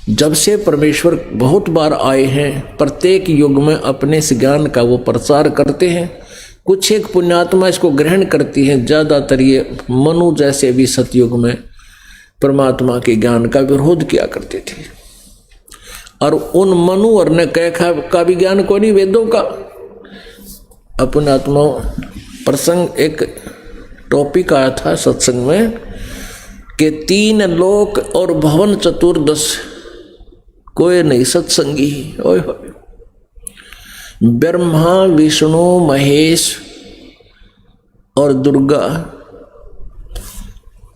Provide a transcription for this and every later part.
जब से परमेश्वर बहुत बार आए हैं, प्रत्येक युग में अपने इस ज्ञान का वो प्रचार करते हैं। कुछ एक पुण्यात्मा इसको ग्रहण करती हैं, ज़्यादातर ये मनु जैसे भी सतयुग में परमात्मा के ज्ञान का विरोध किया करते थे। और उन मनु और ने कह का भी ज्ञान को नहीं, वेदों का। पुण्यात्मा प्रसंग एक टॉपिक आया था सत्संग में कि 3 लोक और भवन चतुर्दश कोई नहीं सत्संगी। ओए होए, ब्रह्मा विष्णु महेश और दुर्गा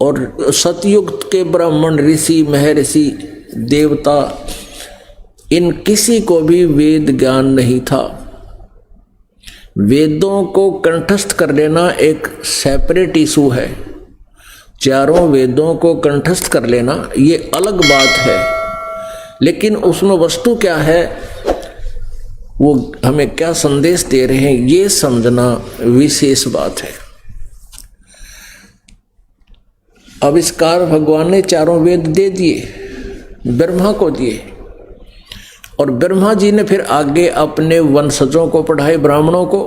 और सतयुग के ब्राह्मण ऋषि महर्षि देवता, इन किसी को भी वेद ज्ञान नहीं था। वेदों को कंठस्थ कर लेना एक सेपरेट इशू है। चारों वेदों को कंठस्थ कर लेना ये अलग बात है, लेकिन उसमें वस्तु क्या है, वो हमें क्या संदेश दे रहे हैं, ये समझना विशेष बात है। आविष्कार भगवान ने चारों वेद दे दिए, ब्रह्मा को दिए, और ब्रह्मा जी ने फिर आगे अपने वंशजों को पढ़ाए, ब्राह्मणों को।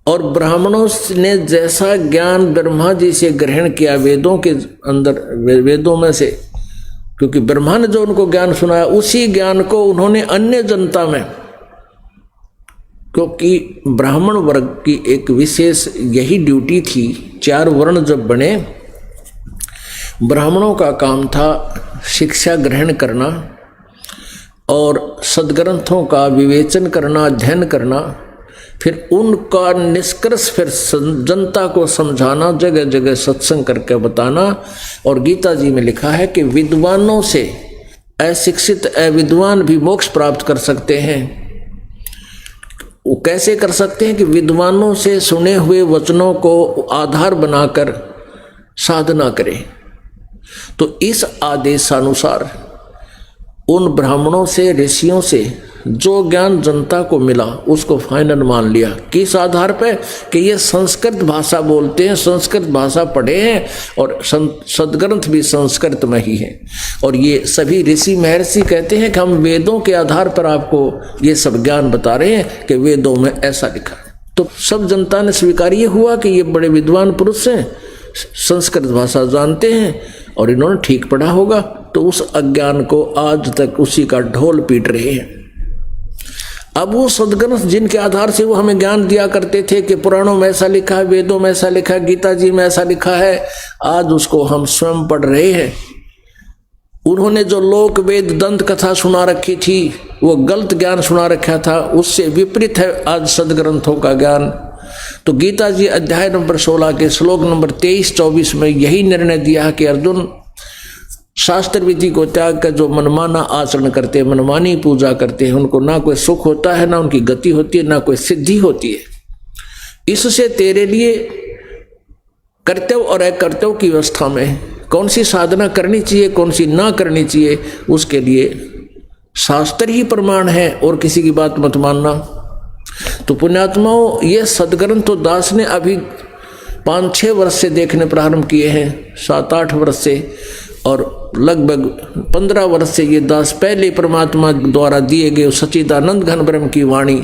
और ब्राह्मणों ने जैसा ज्ञान ब्रह्मा जी से ग्रहण किया वेदों के अंदर, वेदों में से, क्योंकि ब्रह्मा ने जो उनको ज्ञान सुनाया उसी ज्ञान को उन्होंने अन्य जनता में, क्योंकि ब्राह्मण वर्ग की एक विशेष यही ड्यूटी थी। 4 वर्ण जब बने, ब्राह्मणों का काम था शिक्षा ग्रहण करना और सद्ग्रंथों का विवेचन करना, अध्ययन करना, फिर उनका निष्कर्ष फिर जनता को समझाना, जगह जगह सत्संग करके बताना। और गीता जी में लिखा है कि विद्वानों से अशिक्षित अविद्वान भी मोक्ष प्राप्त कर सकते हैं। वो कैसे कर सकते हैं कि विद्वानों से सुने हुए वचनों को आधार बनाकर साधना करें। तो इस आदेशानुसार उन ब्राह्मणों से, ऋषियों से जो ज्ञान जनता को मिला उसको फाइनल मान लिया। किस आधार पे कि ये संस्कृत भाषा बोलते हैं, संस्कृत भाषा पढ़े हैं और सद्ग्रंथ भी संस्कृत में ही है। और ये सभी ऋषि महर्षि कहते हैं कि हम वेदों के आधार पर आपको ये सब ज्ञान बता रहे हैं कि वेदों में ऐसा लिखा है। तो सब जनता ने स्वीकार ये हुआ कि ये बड़े विद्वान पुरुष हैं, संस्कृत भाषा जानते हैं और इन्होंने ठीक पढ़ा होगा। तो उस अज्ञान को आज तक उसी का ढोल पीट रहे हैं। अब वो सद्ग्रंथ जिनके आधार से वो हमें ज्ञान दिया करते थे कि पुराणों में ऐसा लिखा है, वेदों में ऐसा लिखा है, गीता जी में ऐसा लिखा है, आज उसको हम स्वयं पढ़ रहे हैं। उन्होंने जो लोक वेद दंत कथा सुना रखी थी, वो गलत ज्ञान सुना रखा था, उससे विपरीत है आज सद्ग्रंथों का ज्ञान। तो गीता जी अध्याय नंबर 16 के श्लोक नंबर 23-24 में यही निर्णय दिया कि अर्जुन, शास्त्र विधि को त्याग कर जो मनमाना आचरण करते हैं, मनमानी पूजा करते हैं, उनको ना कोई सुख होता है, ना उनकी गति होती है, ना कोई सिद्धि होती है। इससे तेरे लिए कर्तव्य और अकर्तव्य की अवस्था में कौन सी साधना करनी चाहिए, कौन सी ना करनी चाहिए, उसके लिए शास्त्र ही प्रमाण है और किसी की बात मत मानना। तो पुण्यात्माओं, ये सद्ग्रंथ तो दास ने अभी 5-6 वर्ष से देखने प्रारंभ किए हैं, 7-8 वर्ष से, और लगभग 15 वर्ष से ये दास पहले परमात्मा द्वारा दिए गए सच्चिदानंद घन ब्रह्म की वाणी,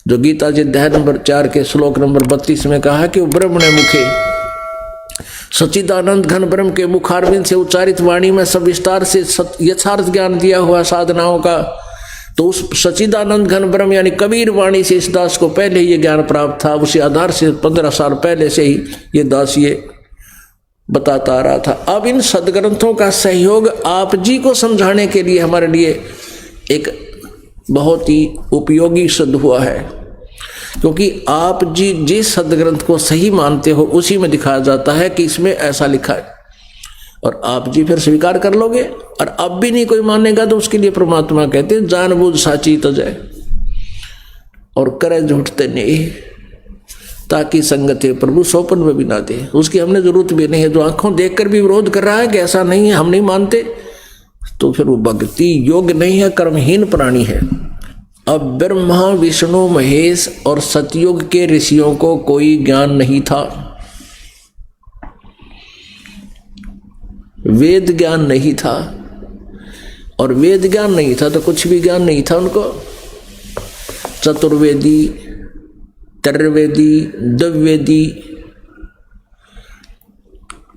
जो गीता जी अध्याय नंबर 4 के श्लोक नंबर 32 में कहा कि ब्रह्मणे मुखे, सच्चिदानंद घन ब्रह्म के मुखारविंद से उच्चारित वाणी में सब विस्तार से यथार्थ ज्ञान दिया हुआ साधनाओं का। तो उस सच्चिदानंद घन ब्रह्म यानी कबीर वाणी से इस दास को पहले ये ज्ञान प्राप्त था। उसी आधार से 15 साल पहले से ही ये दास ये बताता आ रहा था। अब इन सद्ग्रंथों का सहयोग आप जी को समझाने के लिए हमारे लिए एक बहुत ही उपयोगी सिद्ध हुआ है, क्योंकि आप जी जिस सद्ग्रंथ को सही मानते हो उसी में दिखाया जाता है कि इसमें ऐसा लिखा है, और आप जी फिर स्वीकार कर लोगे। और अब भी नहीं कोई मानेगा तो उसके लिए परमात्मा कहते हैं जानबूझ साची तजय और करे झूठते नहीं, ताकि संगत है प्रभु सोपन में भी ना दे। उसकी हमने जरूरत भी नहीं है। जो आंखों देखकर भी विरोध कर रहा है कि ऐसा नहीं है, हम नहीं मानते, तो फिर वो भक्ति योग्य नहीं है, कर्महीन प्राणी है। अब ब्रह्मा विष्णु महेश और सतयुग के ऋषियों को कोई ज्ञान नहीं था, वेद ज्ञान नहीं था। और वेद ज्ञान नहीं था तो कुछ भी ज्ञान नहीं था उनको। चतुर्वेदी, त्रैवेदी, द्विवेदी,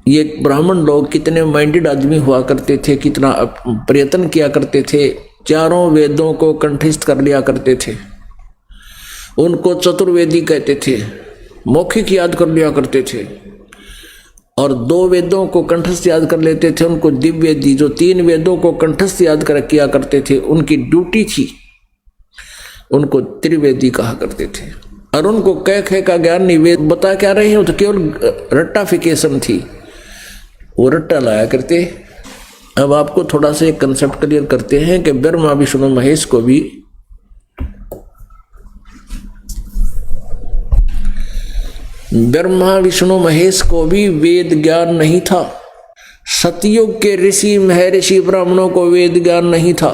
ये ब्राह्मण लोग कितने माइंडेड आदमी हुआ करते थे, कितना प्रयत्न किया करते थे, चारों वेदों को कंठस्थ कर लिया करते थे। उनको चतुर्वेदी कहते थे, मौखिक याद कर लिया करते थे। और 2 वेदों को कंठस्थ याद कर लेते थे, उनको दिव्यवेदी, जो 3 वेदों को कंठस्थ याद कर किया करते थे, उनकी ड्यूटी थी, उनको त्रिवेदी कहा करते थे। और उनको कह का ज्ञान नहीं, वेद बता क्या रहे हैं, तो केवल रट्टाफिकेशन थी, वो रट्टा लाया करते। अब आपको थोड़ा सा एक कंसेप्ट क्लियर करते हैं कि ब्रह्मा विष्णु महेश को भी वेद ज्ञान नहीं था। सतयुग के ऋषि महर्षि ब्राह्मणों को वेद ज्ञान नहीं था।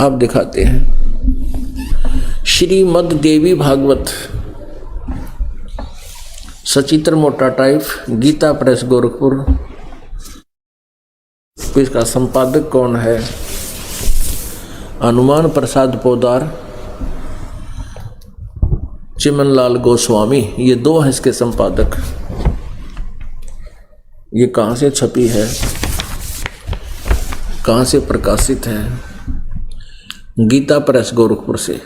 अब दिखाते हैं श्रीमद् देवी भागवत, सचित्र मोटा टाइप, गीता प्रेस गोरखपुर। इसका संपादक कौन है? हनुमान प्रसाद पोदार, चिमनलाल गोस्वामी, ये 2 हैं इसके संपादक। ये कहाँ से छपी है, कहाँ से प्रकाशित है? गीता प्रेस गोरखपुर से।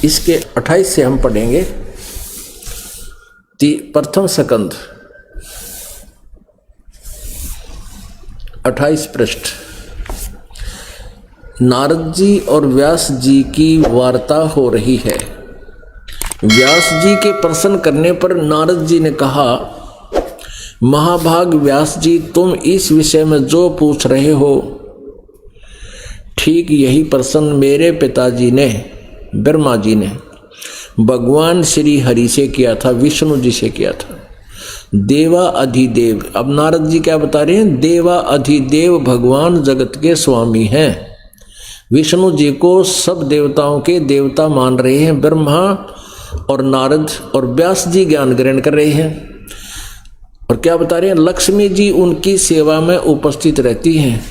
इसके 28 से हम पढ़ेंगे। प्रथम स्कंद 28 पृष्ठ। नारद जी और व्यास जी की वार्ता हो रही है। व्यास जी के प्रश्न करने पर नारद जी ने कहा, महाभाग व्यास जी, तुम इस विषय में जो पूछ रहे हो, ठीक यही प्रश्न मेरे पिताजी ने, ब्रह्मा जी ने, भगवान श्री हरि से किया था, विष्णु जी से किया था। देवा अधिदेव, अब नारद जी क्या बता रहे हैं? देवा अधिदेव भगवान जगत के स्वामी हैं। विष्णु जी को सब देवताओं के देवता मान रहे हैं। ब्रह्मा और नारद और व्यास जी ज्ञान ग्रहण कर रहे हैं। और क्या बता रहे हैं? लक्ष्मी जी उनकी सेवा में उपस्थित रहती हैं।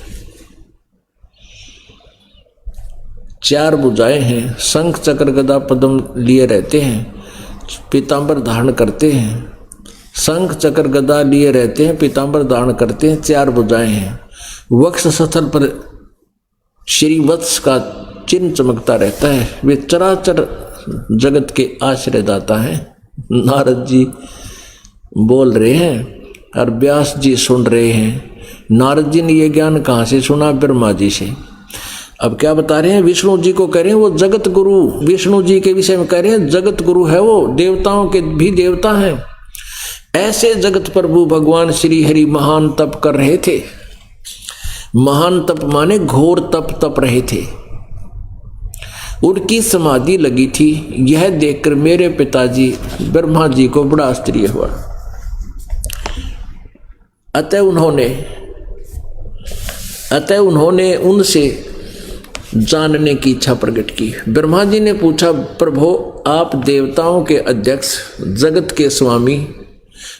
4 भुजाएं हैं, शंख चक्र गदा पद्म लिए रहते हैं, पीतांबर धारण करते हैं। शंख चक्र गदा लिए रहते हैं, पीतांबर धारण करते हैं, 4 भुजाएं हैं। वक्ष स्थल पर श्री वत्स का चिन्ह चमकता रहता है। वे चराचर जगत के आश्रयदाता हैं। नारद जी बोल रहे हैं और व्यास जी सुन रहे हैं। नारद जी ने ये ज्ञान कहाँ से सुना? ब्रह्मा जी से। अब क्या बता रहे हैं? विष्णु जी को कह रहे हैं वो जगत गुरु, विष्णु जी के विषय में कह रहे हैं जगत गुरु है वो, देवताओं के भी देवता हैं। ऐसे जगत प्रभु भगवान श्री हरि महान तप कर रहे थे। महान तप माने घोर तप रहे थे। उनकी समाधि लगी थी। यह देखकर मेरे पिताजी ब्रह्मा जी को बड़ा आश्चर्य हुआ। अतः उन्होंने उनसे जानने की इच्छा प्रकट की। ब्रह्मा जी ने पूछा, प्रभु आप देवताओं के अध्यक्ष, जगत के स्वामी,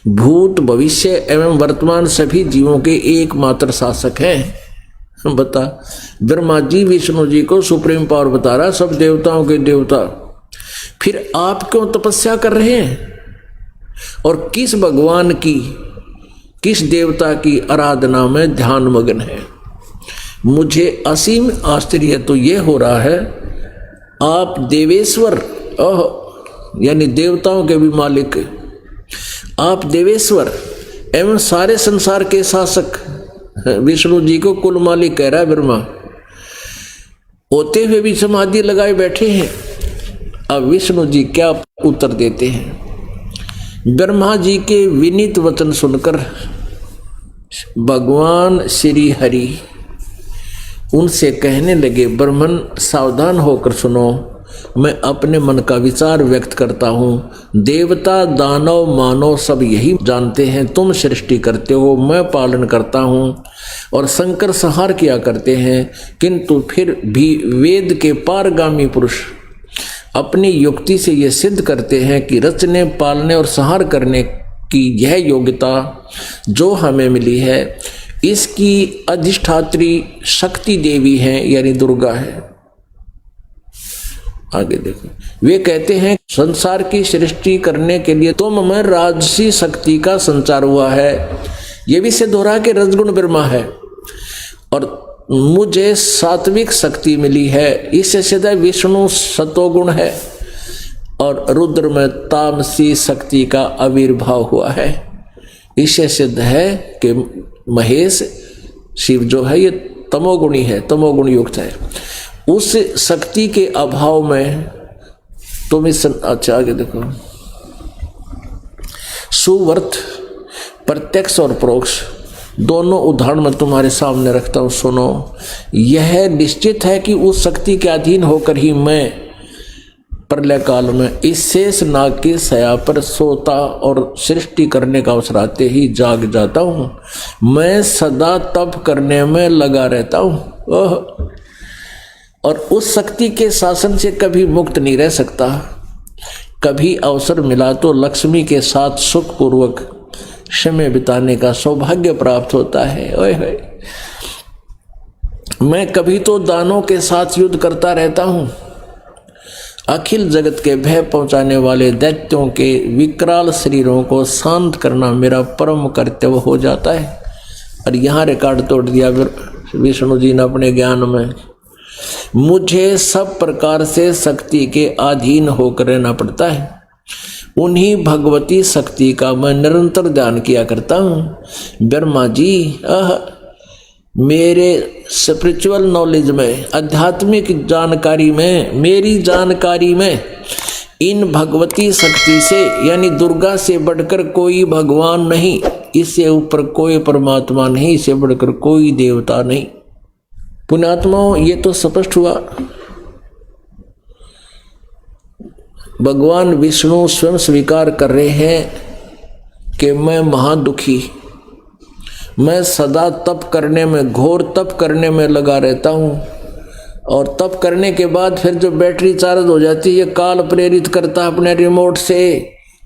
भूत भविष्य एवं वर्तमान सभी जीवों के एकमात्र शासक हैं। बता, ब्रह्मा जी विष्णु जी को सुप्रीम पावर बता रहा, सब देवताओं के देवता, फिर आप क्यों तपस्या कर रहे हैं और किस भगवान की, किस देवता की आराधना में ध्यान मग्न है? मुझे असीम आश्चर्य तो ये हो रहा है, आप देवेश्वर यानी देवताओं के भी मालिक, आप देवेश्वर एवं सारे संसार के शासक विष्णु जी को कुल मालिक कह रहा है ब्रह्मा, होते हुए भी समाधि लगाए बैठे हैं। अब विष्णु जी क्या उत्तर देते हैं? ब्रह्मा जी के विनीत वचन सुनकर भगवान श्री हरि उनसे कहने लगे, ब्राह्मण सावधान होकर सुनो, मैं अपने मन का विचार व्यक्त करता हूँ। देवता दानव मानव सब यही जानते हैं, तुम सृष्टि करते हो, मैं पालन करता हूँ, और शंकर संहार किया करते हैं। किंतु फिर भी वेद के पारगामी पुरुष अपनी युक्ति से ये सिद्ध करते हैं कि रचने, पालने और संहार करने की यह योग्यता जो हमें मिली है, इसकी अधिष्ठात्री शक्ति देवी हैं, यानी दुर्गा है। आगे देखो, वे कहते हैं संसार की सृष्टि करने के लिए तुम में राजसी शक्ति का संचार हुआ है। यह भी सिद्ध हो रहा है कि रजगुण ब्रह्मा है और मुझे सात्विक शक्ति मिली है। इससे सिद्ध है विष्णु सतोगुण है और रुद्र में तामसी शक्ति का आविर्भाव हुआ है। इससे सिद्ध है कि महेश शिव जो है ये तमोगुणी है, तमोगुण युक्त है। उस शक्ति के अभाव में तुम इस अच्छा आगे देखो, सुवर्त प्रत्यक्ष और परोक्ष दोनों उदाहरण मैं तुम्हारे सामने रखता हूँ, सुनो। यह निश्चित है कि उस शक्ति के अधीन होकर ही मैं प्रलय काल में इस शेष नाग की शया पर सोता और सृष्टि करने का अवसर आते ही जाग जाता हूँ। मैं सदा तप करने में लगा रहता हूँ और उस शक्ति के शासन से कभी मुक्त नहीं रह सकता। कभी अवसर मिला तो लक्ष्मी के साथ सुखपूर्वक समय बिताने का सौभाग्य प्राप्त होता है। ओए ओए, मैं कभी तो दानों के साथ युद्ध करता रहता हूँ। अखिल जगत के भय पहुंचाने वाले दैत्यों के विकराल शरीरों को शांत करना मेरा परम कर्तव्य हो जाता है। और यहाँ रिकॉर्ड तोड़ दिया विष्णु जी ने अपने ज्ञान में। मुझे सब प्रकार से शक्ति के अधीन होकर रहना पड़ता है। उन्हीं भगवती शक्ति का मैं निरंतर ध्यान किया करता हूँ। ब्रह्मा जी मेरे स्पिरिचुअल नॉलेज में, आध्यात्मिक जानकारी में, मेरी जानकारी में इन भगवती शक्ति से यानी दुर्गा से बढ़कर कोई भगवान नहीं, इससे ऊपर कोई परमात्मा नहीं, इससे बढ़कर कोई देवता नहीं। पुण्यात्माओं, ये तो स्पष्ट हुआ। भगवान विष्णु स्वयं स्वीकार कर रहे हैं कि मैं महादुखी, मैं सदा तप करने में, घोर तप करने में लगा रहता हूँ। और तप करने के बाद फिर जो बैटरी चार्ज हो जाती है, ये काल प्रेरित करता अपने रिमोट से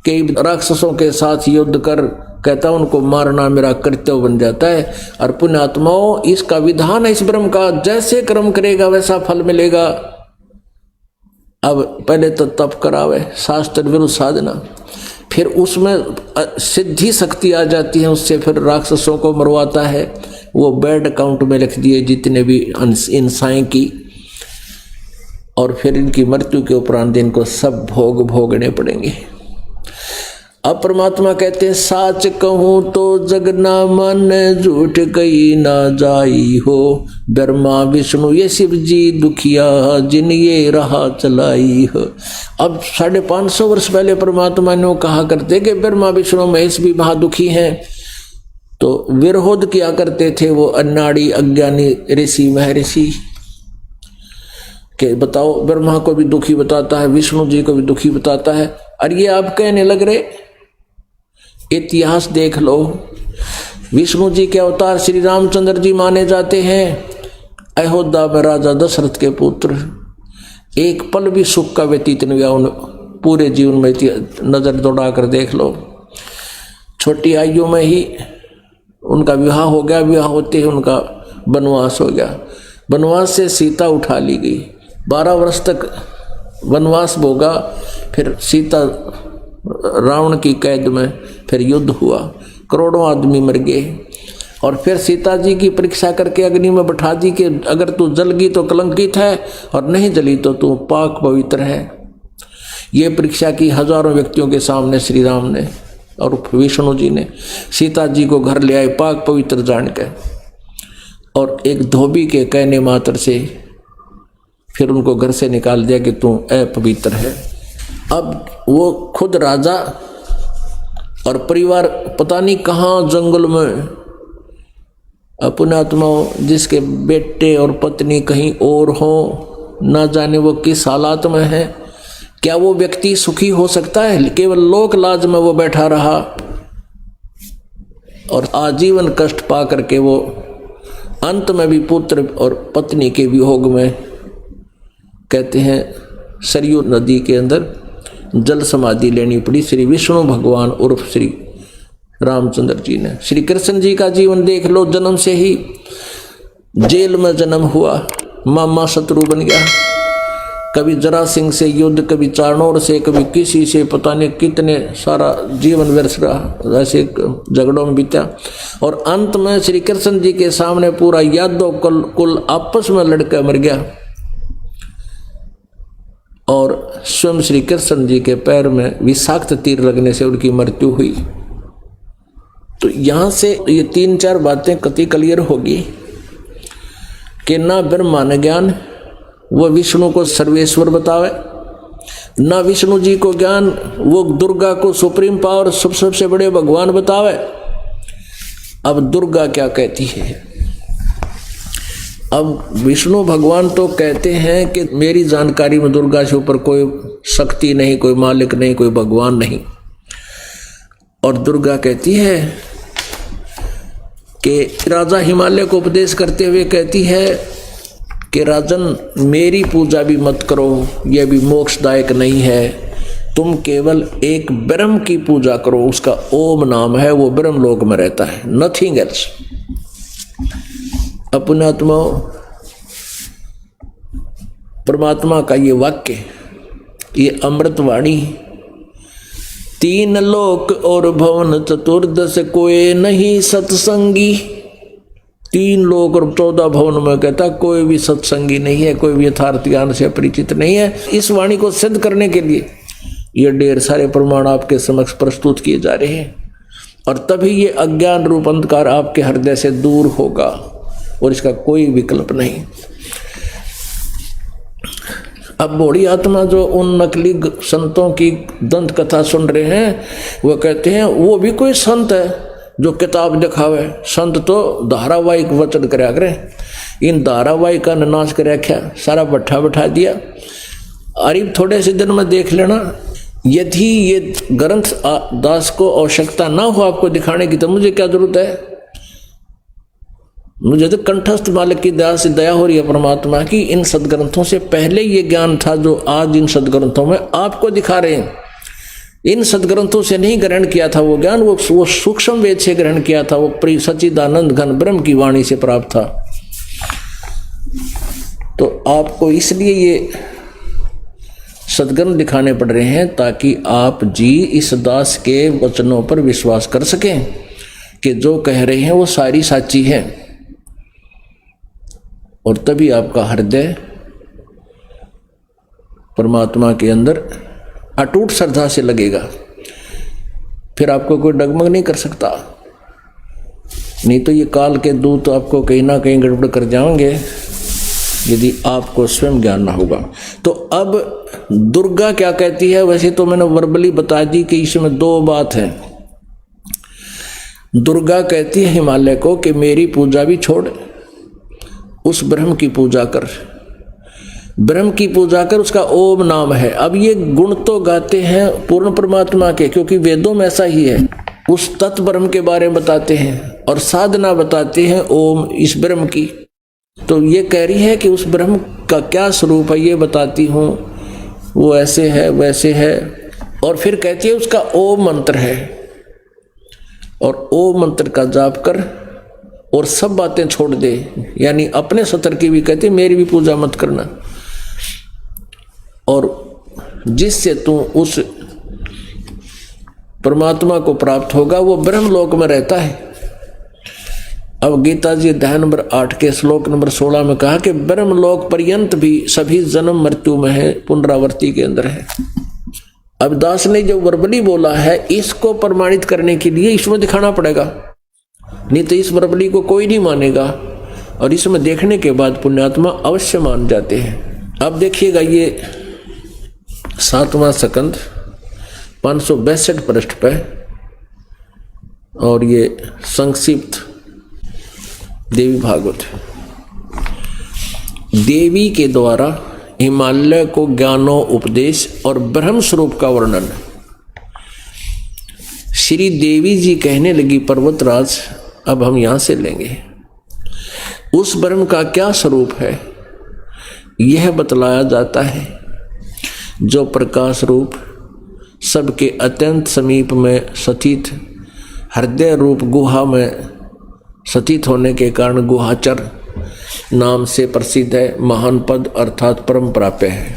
कि राक्षसों के साथ युद्ध कर, कहता उनको मारना मेरा कर्तव्य बन जाता है। और पुण्यात्माओं, इसका विधान है इस ब्रह्म का, जैसे कर्म करेगा वैसा फल मिलेगा। अब पहले तो तप करावे, शास्त्र विरुद्ध साधना, फिर उसमें सिद्धि शक्ति आ जाती है, उससे फिर राक्षसों को मरवाता है। वो बैड अकाउंट में लिख दिए जितने भी इंसाएं की, और फिर इनकी मृत्यु के उपरांत इनको सब भोग भोगने पड़ेंगे। अब परमात्मा कहते हैं, साच कहूँ तो जग ना मन, झूठ कही ना जाई हो। ब्रह्मा विष्णु ये शिव जी दुखिया, जिन ये राह चलाई हो। अब 550 वर्ष पहले परमात्मा ने कहा करते कि ब्रह्मा विष्णु महेश भी महादुखी हैं, तो विरोध किया करते थे वो अन्नाड़ी अज्ञानी ऋषि महर्षि के, बताओ ब्रह्मा को भी दुखी बताता है, विष्णु जी को भी दुखी बताता है। और ये आप कहने लग रहे, इतिहास देख लो। विष्णु जी के अवतार श्री रामचंद्र जी माने जाते हैं। अयोध्या में राजा दशरथ के पुत्र, एक पल भी सुख का व्यतीत नहीं हुआ उन पूरे जीवन में। नजर दौड़ा कर देख लो, छोटी आयु में ही उनका विवाह हो गया, विवाह होते ही उनका वनवास हो गया। वनवास से सीता उठा ली गई, 12 वर्ष तक वनवास भोगा, फिर सीता रावण की कैद में, फिर युद्ध हुआ, करोड़ों आदमी मर गए। और फिर सीता जी की परीक्षा करके अग्नि में बैठा दी कि अगर तू जल गई तो कलंकित है, और नहीं जली तो तू पाक पवित्र है। ये परीक्षा की हजारों व्यक्तियों के सामने श्री राम ने और विष्णु जी ने। सीता जी को घर ले आए पाक पवित्र जान के, और एक धोबी के कहने मात्र से फिर उनको घर से निकाल दिया कि तू अपवित्र है। अब वो खुद राजा और परिवार पता नहीं कहाँ जंगल में, पुण्यात्माओं, जिसके बेटे और पत्नी कहीं और हो, ना जाने वो किस हालात में है। क्या वो व्यक्ति सुखी हो सकता है? केवल लोक लाज में वो बैठा रहा और आजीवन कष्ट पा करके वो अंत में भी पुत्र और पत्नी के वियोग में, कहते हैं सरयू नदी के अंदर जल समाधि लेनी पड़ी। श्री विष्णु भगवान उर्फ श्री रामचंद्र जी ने। श्री कृष्ण जी का जीवन देख लो, जन्म से ही जेल में जन्म हुआ, मामा शत्रु बन गया, कभी जरा सिंह से युद्ध, कभी चारणोर से, कभी किसी से, पता नहीं कितने सारा जीवन व्यर्थ रहा, ऐसे झगड़ों में बीता। और अंत में श्री कृष्ण जी के सामने पूरा यादव कुल आपस में लड़कर मर गया और स्वयं श्री कृष्ण जी के पैर में विषाक्त तीर लगने से उनकी मृत्यु हुई। तो यहां से ये 3-4 बातें कति क्लियर होगी कि ना ब्रह्मा ने ज्ञान वो विष्णु को सर्वेश्वर बतावे, ना विष्णु जी को ज्ञान वो दुर्गा को सुप्रीम पावर सबसे बड़े भगवान बतावे। अब दुर्गा क्या कहती है? अब विष्णु भगवान तो कहते हैं कि मेरी जानकारी में दुर्गा से ऊपर कोई शक्ति नहीं, कोई मालिक नहीं, कोई भगवान नहीं। और दुर्गा कहती है कि राजा हिमालय को उपदेश करते हुए कहती है कि राजन मेरी पूजा भी मत करो, यह भी मोक्षदायक नहीं है, तुम केवल एक ब्रह्म की पूजा करो, उसका ओम नाम है, वो ब्रह्म लोक में रहता है, नथिंग एल्स। अपने आत्मा परमात्मा का ये वाक्य, ये अमृतवाणी, 3 लोक और भवन चतुर्दश कोई नहीं सत्संगी। 3 लोक और 14 भवन में कहता कोई भी सत्संगी नहीं है, कोई भी यथार्थ ज्ञान से परिचित नहीं है। इस वाणी को सिद्ध करने के लिए ये ढेर सारे प्रमाण आपके समक्ष प्रस्तुत किए जा रहे हैं, और तभी ये अज्ञान रूप अंधकार आपके हृदय से दूर होगा, और इसका कोई विकल्प नहीं। अब बूढ़ी आत्मा जो उन नकली संतों की दंत कथा सुन रहे हैं, वो कहते हैं वो भी कोई संत है जो किताब दिखावे। संत तो धारावाहिक वचन कराया करें, इन धारावाहिक का नाश कर रखा, सारा बैठा दिया। अरे थोड़े से दिन में देख लेना, यदि ये ग्रंथ दास को आवश्यकता ना हो आपको दिखाने की, तो मुझे क्या जरूरत है? मुझे तो कंठस्थ मालिक की दया से दया हो रही है परमात्मा की। इन सदग्रंथों से पहले ये ज्ञान था जो आज इन सदग्रंथों में आपको दिखा रहे हैं। इन सदग्रंथों से नहीं ग्रहण किया था वो ज्ञान, वो सूक्ष्म वेद से ग्रहण किया था, वो सच्चिदानंद घन ब्रह्म की वाणी से प्राप्त था। तो आपको इसलिए ये सदग्रंथ दिखाने पड़ रहे हैं ताकि आप जी इस दास के वचनों पर विश्वास कर सकें कि जो कह रहे हैं वो सारी साची है, और तभी आपका हृदय परमात्मा के अंदर अटूट श्रद्धा से लगेगा। फिर आपको कोई डगमग नहीं कर सकता, नहीं तो ये काल के दूत आपको कहीं ना कहीं गड़बड़ कर जाएंगे यदि आपको स्वयं ज्ञान ना होगा। तो अब दुर्गा क्या कहती है? वैसे तो मैंने वर्बली बता दी कि इसमें 2 बात है। दुर्गा कहती है हिमालय को कि मेरी पूजा भी छोड़, उस ब्रह्म की पूजा कर, ब्रह्म की पूजा कर, उसका ओम नाम है। अब ये गुण तो गाते हैं पूर्ण परमात्मा के, क्योंकि वेदों में ऐसा ही है, उस तत्व ब्रह्म के बारे में बताते हैं और साधना बताते हैं ओम इस ब्रह्म की। तो ये कह रही है कि उस ब्रह्म का क्या स्वरूप है ये बताती हूँ, वो ऐसे है वैसे है, और फिर कहती है उसका ओम मंत्र है, और ओम मंत्र का जाप कर और सब बातें छोड़ दे, यानी अपने सतर की भी कहती मेरी भी पूजा मत करना, और जिससे तू उस परमात्मा को प्राप्त होगा वो ब्रह्म लोक में रहता है। अब गीता जी अध्याय नंबर 8 के श्लोक नंबर 16 में कहा कि ब्रह्म लोक पर्यंत भी सभी जन्म मृत्यु में है, पुनरावृत्ति के अंदर है। अब दास ने जो वर्बली बोला है इसको प्रमाणित करने के लिए इसमें दिखाना पड़ेगा, नहीं तो इस वर्बली को कोई नहीं मानेगा, और इसमें देखने के बाद पुण्यात्मा अवश्य मान जाते हैं। अब देखिएगा ये 7वां स्कंद 562 पृष्ठ पे, और ये संक्षिप्त देवी भागवत। देवी के द्वारा हिमालय को ज्ञानो उपदेश और ब्रह्म स्वरूप का वर्णन। श्री देवी जी कहने लगी पर्वतराज, अब हम यहां से लेंगे, उस ब्रह्म का क्या स्वरूप है यह बतलाया जाता है, जो प्रकाश रूप सबके अत्यंत समीप में स्थित हृदय रूप गुहा में स्थित होने के कारण गुहाचर नाम से प्रसिद्ध है। महान पद अर्थात परम प्राप्य है।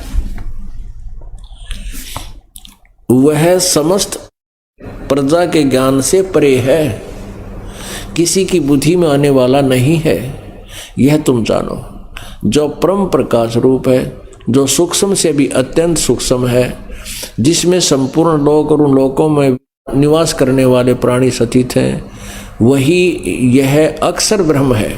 वह समस्त प्रजा के ज्ञान से परे है, किसी की बुद्धि में आने वाला नहीं है, यह तुम जानो। जो परम प्रकाश रूप है, जो सूक्ष्म से भी अत्यंत सूक्ष्म है, जिसमें संपूर्ण लोक और उन लोकों में निवास करने वाले प्राणी स्थित हैं, वही यह अक्षर ब्रह्म है।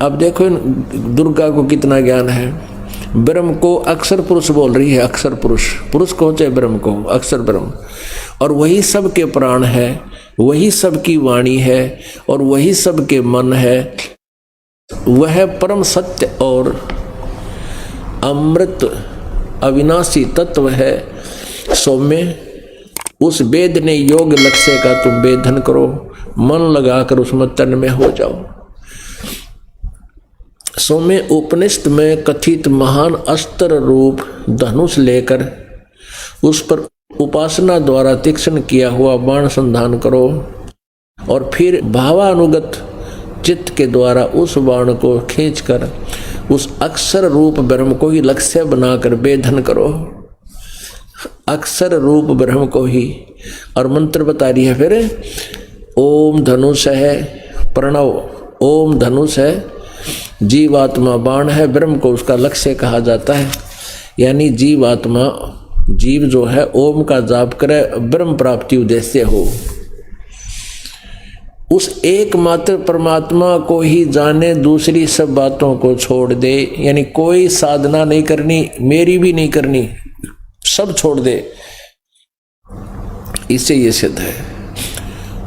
अब देखो दुर्गा को कितना ज्ञान है। ब्रह्म को अक्षर पुरुष बोल रही है, अक्षर पुरुष, पुरुष को चाहे ब्रह्म को, अक्षर ब्रह्म, और वही सबके प्राण है, वही सबकी वाणी है और वही सबके मन है। वह परम सत्य और अमृत अविनाशी तत्व है। सौम्य, उस वेद ने योग लक्ष्य का तुम वेदन करो, मन लगाकर उसमें तन्मय हो जाओ। सौम्य, उपनिषद में कथित महान अस्त्र रूप धनुष लेकर उस पर उपासना द्वारा तीक्ष्ण किया हुआ बाण संधान करो और फिर भावानुगत चित्त के द्वारा उस बाण को खींचकर उस अक्षर रूप ब्रह्म को ही लक्ष्य बनाकर वेधन करो। अक्षर रूप ब्रह्म को ही। और मंत्र बता रही है फिर, ओम धनुष है प्रणव, ओम धनुष है, जीवात्मा बाण है, ब्रह्म को उसका लक्ष्य कहा जाता है। यानी जीवात्मा, जीव जो है ओम का जाप करे, ब्रह्म प्राप्ति उद्देश्य हो। उस एकमात्र परमात्मा को ही जाने, दूसरी सब बातों को छोड़ दे। यानी कोई साधना नहीं करनी, मेरी भी नहीं करनी, सब छोड़ दे। इससे ये सिद्ध है,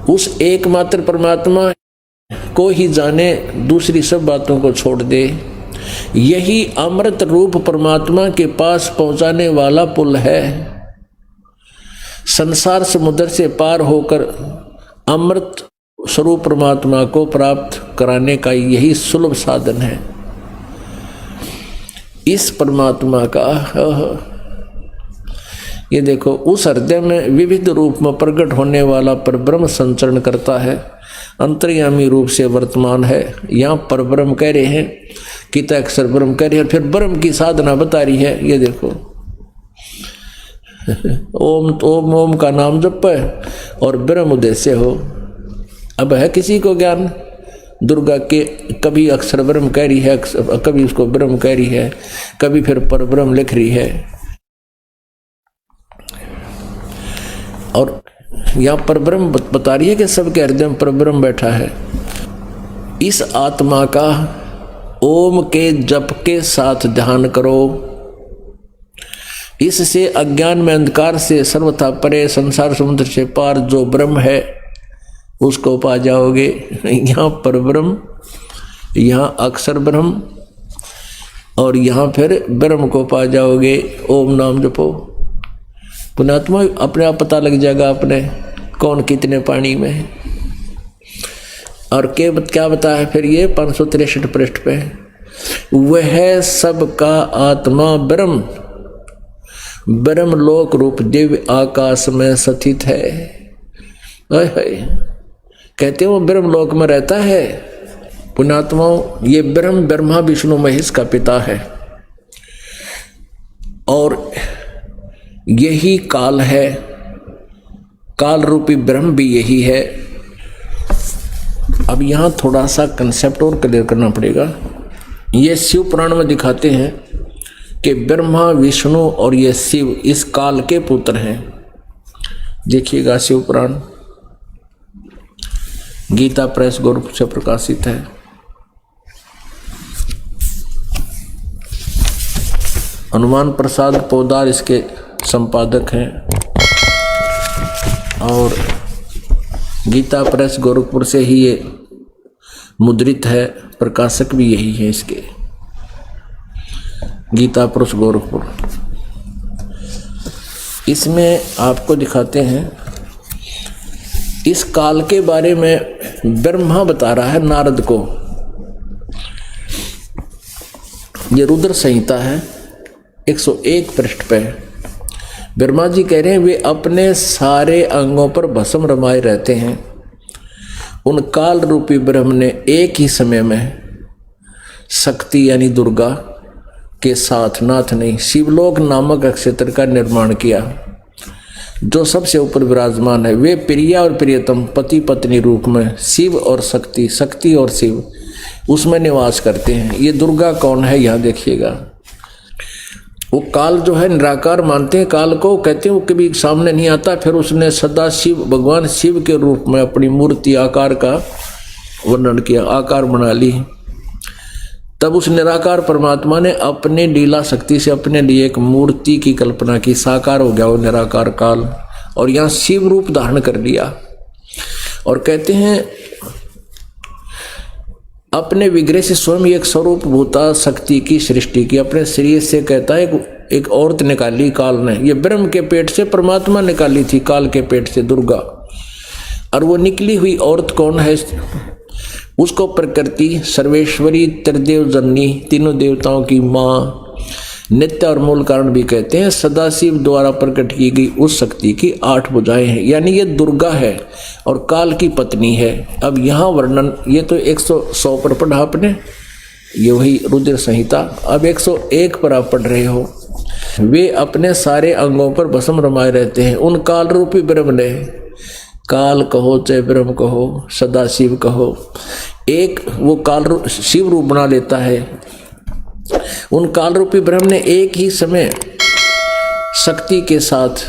उस एकमात्र परमात्मा को ही जाने, दूसरी सब बातों को छोड़ दे। यही अमृत रूप परमात्मा के पास पहुंचाने वाला पुल है। संसार समुद्र से पार होकर अमृत स्वरूप परमात्मा को प्राप्त कराने का यही सुलभ साधन है। इस परमात्मा का ये देखो, उस हृदय में विविध रूप में प्रकट होने वाला परब्रह्म संचरण करता है, अंतर्यामी रूप से वर्तमान है। यहाँ परब्रह्म कह रहे हैं, किता अक्षर ब्रह्म कह रहे हैं, फिर ब्रह्म की साधना बता रही है। ये देखो, ओम ओम ओम का नाम जप है और ब्रह्म उद्देश्य हो। अब है किसी को ज्ञान दुर्गा के, कभी अक्षर ब्रह्म कह रही है, कभी उसको ब्रह्म कह रही है, कभी फिर परब्रह्म लिख रही है। और यहाँ परब्रह्म बता रही है कि सबके हृदय में परब्रह्म बैठा है। इस आत्मा का ओम के जप के साथ ध्यान करो। इससे अज्ञान में अंधकार से सर्वथा परे, संसार समुद्र से पार जो ब्रह्म है उसको पा जाओगे। यहाँ परब्रह्म, यहाँ अक्षर ब्रह्म और यहाँ फिर ब्रह्म को पा जाओगे। ओम नाम जपो, पुण्यात्मा अपने आप पता लग जाएगा अपने कौन कितने पानी में है। और क्या बताया फिर ये 563 पृष्ठ पे, वह सबका आत्मा ब्रह्म, ब्रह्म लोक रूप दिव्य आकाश में स्थित है। कहते हो ब्रह्म लोक में रहता है। पुण्यात्माओं, ये ब्रह्म ब्रह्मा विष्णु महेश का पिता है और यही काल है, काल रूपी ब्रह्म भी यही है। अब यहाँ थोड़ा सा कंसेप्ट और क्लियर करना पड़ेगा। ये शिव पुराण में दिखाते हैं कि ब्रह्मा विष्णु और ये शिव इस काल के पुत्र हैं। देखिएगा, शिव पुराण गीता प्रेस गोरखपुर से प्रकाशित है। हनुमान प्रसाद पोदार इसके संपादक हैं और गीता प्रेस गोरखपुर से ही ये मुद्रित है, प्रकाशक भी यही है इसके, गीता प्रेस गोरखपुर। इसमें आपको दिखाते हैं इस काल के बारे में ब्रह्मा बता रहा है नारद को। ये रुद्र संहिता है 101 पृष्ठ पे। ब्रह्मा जी कह रहे हैं वे अपने सारे अंगों पर भस्म रमाए रहते हैं। उन काल रूपी ब्रह्म ने एक ही समय में शक्ति यानी दुर्गा के साथ नाथ नहीं शिवलोक नामक क्षेत्र का निर्माण किया, जो सबसे ऊपर विराजमान है। वे प्रिया और प्रियतम पति पत्नी रूप में शिव और शक्ति, शक्ति और शिव उसमें निवास करते हैं। ये दुर्गा कौन है यहाँ देखिएगा। वो काल जो है निराकार मानते हैं काल को, कहते हैं वो कभी सामने नहीं आता। फिर उसने सदा शिव भगवान शिव के रूप में अपनी मूर्ति आकार का वर्णन किया, आकार बना ली। तब उस निराकार परमात्मा ने अपने लीला शक्ति से अपने लिए एक मूर्ति की कल्पना की, साकार हो गया वो निराकार काल और यहाँ शिव रूप धारण कर लिया। और कहते हैं अपने विग्रह से स्वयं एक स्वरूप भूता शक्ति की सृष्टि की। अपने शरीर से कहता है एक औरत निकाली काल ने, ये ब्रह्म के पेट से परमात्मा निकाली थी, काल के पेट से दुर्गा। और वो निकली हुई औरत कौन है, उसको प्रकृति सर्वेश्वरी त्रिदेव जननी तीनों देवताओं की माँ नित्य और मूल कारण भी कहते हैं। सदाशिव द्वारा प्रकट की गई उस शक्ति की 8 भुजाएं हैं, यानी ये दुर्गा है और काल की पत्नी है। अब यहाँ वर्णन ये तो 100 पर पढ़ा आपने, ये वही रुद्र संहिता। अब 101 पर आप पढ़ रहे हो। वे अपने सारे अंगों पर भस्म रमाए रहते हैं। उन काल रूपी ब्रह्म ने, काल कहो चाहे ब्रह्म कहो सदाशिव कहो, एक वो काल शिव रूप बना लेता है। उन काल रूपी ब्रह्म ने एक ही समय शक्ति के साथ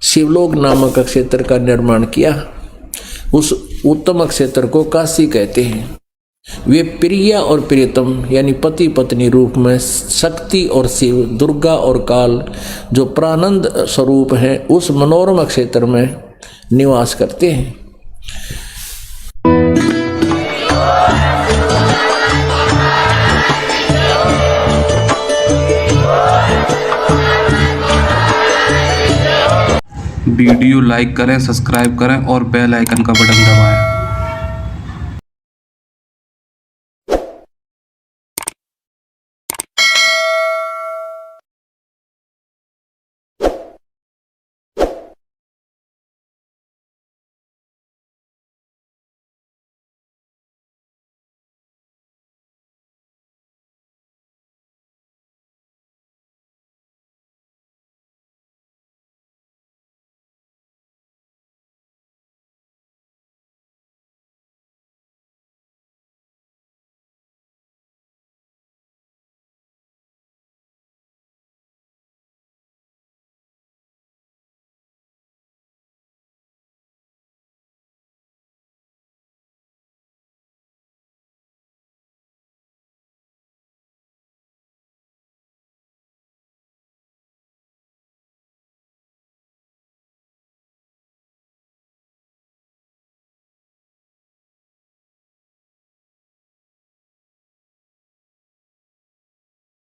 शिवलोक नामक क्षेत्र का निर्माण किया। उस उत्तम क्षेत्र को काशी कहते हैं। वे प्रिया और प्रियतम यानी पति पत्नी रूप में शक्ति और शिव, दुर्गा और काल जो प्रानंद स्वरूप है उस मनोरम क्षेत्र में निवास करते हैं। वीडियो लाइक करें, सब्सक्राइब करें और बेल आइकन का बटन दबाएं।